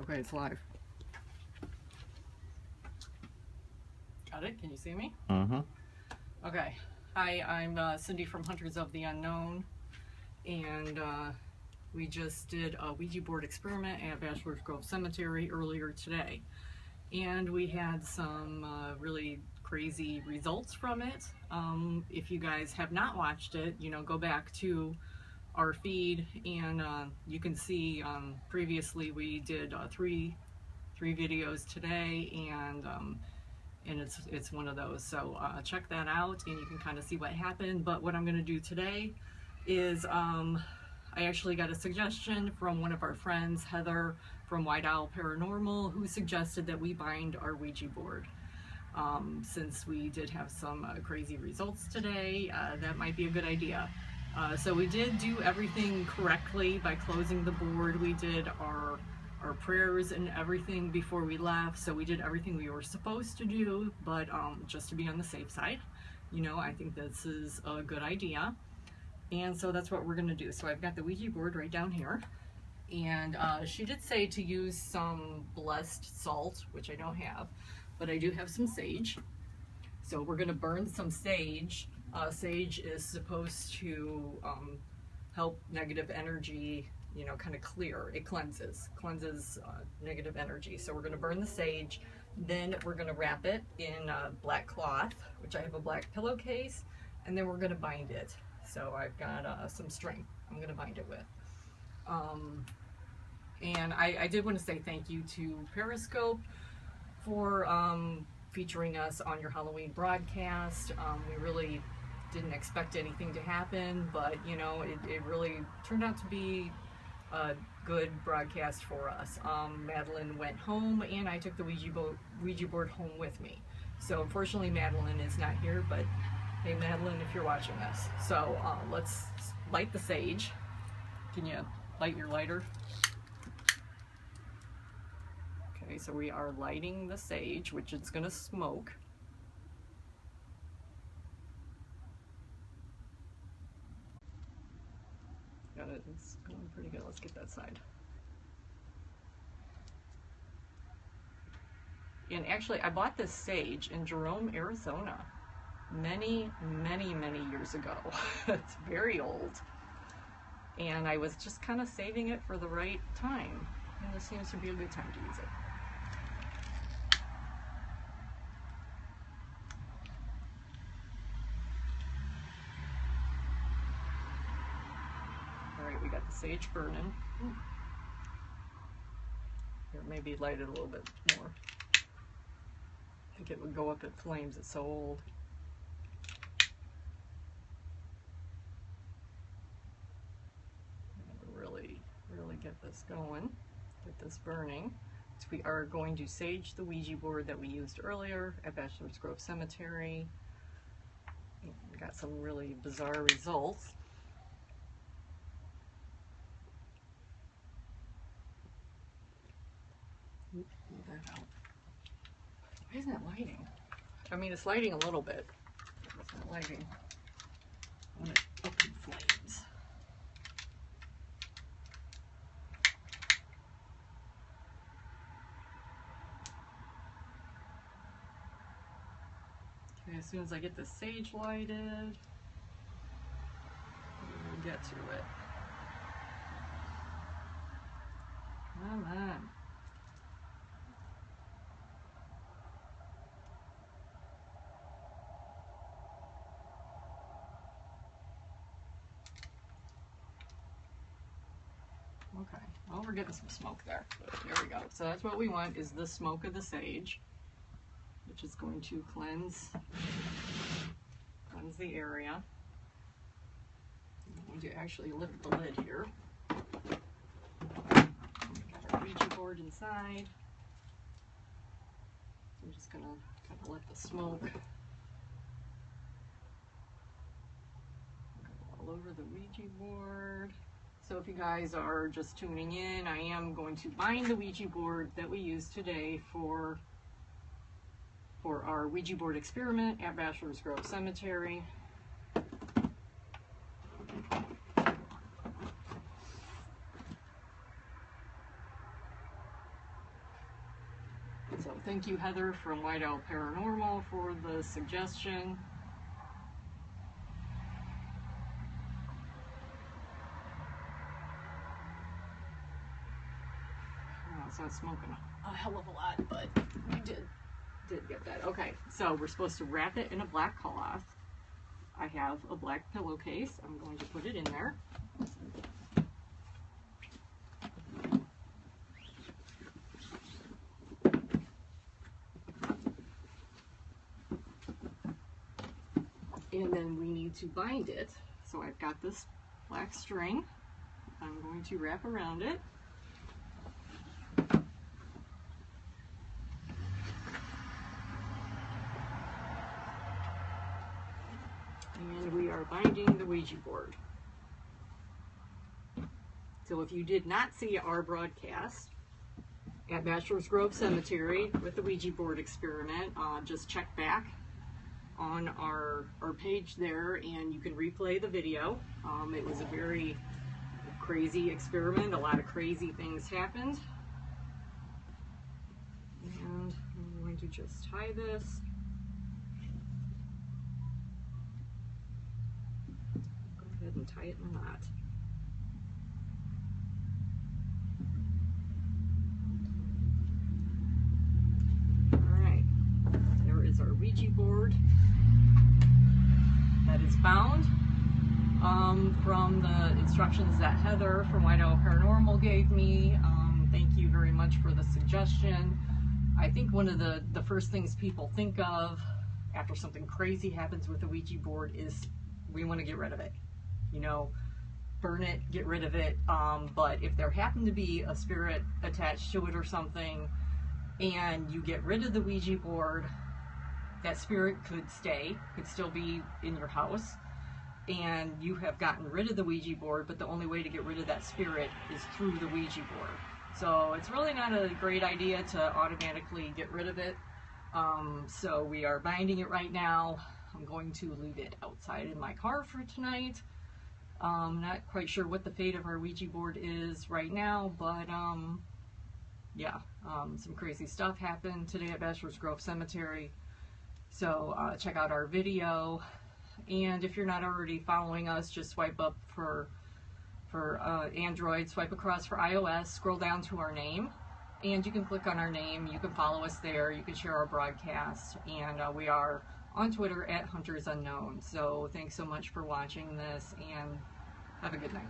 Okay, it's live. Got it? Can you see me? Mm-hmm. Okay. Hi, I'm Cindy from Hunters of the Unknown, and we just did a Ouija board experiment at Bachelor's Grove Cemetery earlier today, and we had some really crazy results from it. If you guys have not watched it, go back to our feed, and you can see previously we did three videos today, and it's one of those. So check that out, and you can kind of see what happened. But what I'm going to do today is I actually got a suggestion from one of our friends, Heather from White Owl Paranormal, who suggested that we bind our Ouija board. Since we did have some crazy results today, that might be a good idea. So we did do everything correctly by closing the board. We did our prayers and everything before we left, so we did everything we were supposed to do, but just to be on the safe side, I think this is a good idea, and so that's what we're going to do. So I've got the Ouija board right down here, and she did say to use some blessed salt, which I don't have, but I do have some sage. So we're going to burn some sage. Sage is supposed to help negative energy, kind of clear. It cleanses negative energy. So we're going to burn the sage, then we're going to wrap it in black cloth, which I have a black pillowcase, and then we're going to bind it. So I've got some string I'm going to bind it with. And I did want to say thank you to Periscope for featuring us on your Halloween broadcast. We really didn't expect anything to happen, but it really turned out to be a good broadcast for us. Madeline went home, and I took the Ouija board home with me. So unfortunately Madeline is not here, but hey Madeline, if you're watching this. So let's light the sage. Can you light your lighter? Okay, so we are lighting the sage, which it's going to smoke. Got it. It's going pretty good. Let's get that side. And actually, I bought this sage in Jerome, Arizona, many years ago. It's very old. And I was just kind of saving it for the right time. And this seems to be a good time to use it. Alright, we got the sage burning. Ooh. Here, maybe light it a little bit more. I think it would go up in flames, it's so old. Really get this going, get this burning. So we are going to sage the Ouija board that we used earlier at Bachelor's Grove Cemetery. We got some really bizarre results. Move that out. Why isn't it lighting? I mean, it's lighting a little bit. It's not lighting. I want it up in flames. Okay, as soon as I get the sage lighted, we'll get to it. Come on. Okay, well, we're getting some smoke there. There we go. So that's what we want, is the smoke of the sage, which is going to cleanse the area. I'm going to actually lift the lid here. Got our Ouija board inside. I'm just going to kind of let the smoke go all over the Ouija board. So if you guys are just tuning in, I am going to bind the Ouija board that we used today for our Ouija board experiment at Bachelor's Grove Cemetery. So thank you, Heather from White Owl Paranormal, for the suggestion. It's not smoking a hell of a lot, but we did get that. Okay, so we're supposed to wrap it in a black cloth. I have a black pillowcase. I'm going to put it in there. And then we need to bind it. So I've got this black string. I'm going to wrap around it. And we are binding the Ouija board. So if you did not see our broadcast at Bachelor's Grove Cemetery with the Ouija board experiment, just check back on our page there and you can replay the video. It was a very crazy experiment. A lot of crazy things happened. And I'm going to just tie this. Go ahead and tie it in a knot. Alright, there is our Ouija board that is bound from the instructions that Heather from White Owl Paranormal gave me. Thank you very much for the suggestion. I think one of the first things people think of after something crazy happens with the Ouija board is we want to get rid of it. You know, burn it, get rid of it. But if there happened to be a spirit attached to it or something, and you get rid of the Ouija board, that spirit could stay, could still be in your house, and you have gotten rid of the Ouija board, but the only way to get rid of that spirit is through the Ouija board. So it's really not a great idea to automatically get rid of it. So we are binding it right now. I'm going to leave it outside in my car for tonight. Not quite sure what the fate of our Ouija board is right now, but yeah, some crazy stuff happened today at Bachelor's Grove Cemetery. So check out our video, and if you're not already following us, just swipe up for Android, swipe across for iOS, scroll down to our name, and you can click on our name. You can follow us there. You can share our broadcast, and we are on Twitter at Hunters Unknown. So thanks so much for watching this, and have a good night.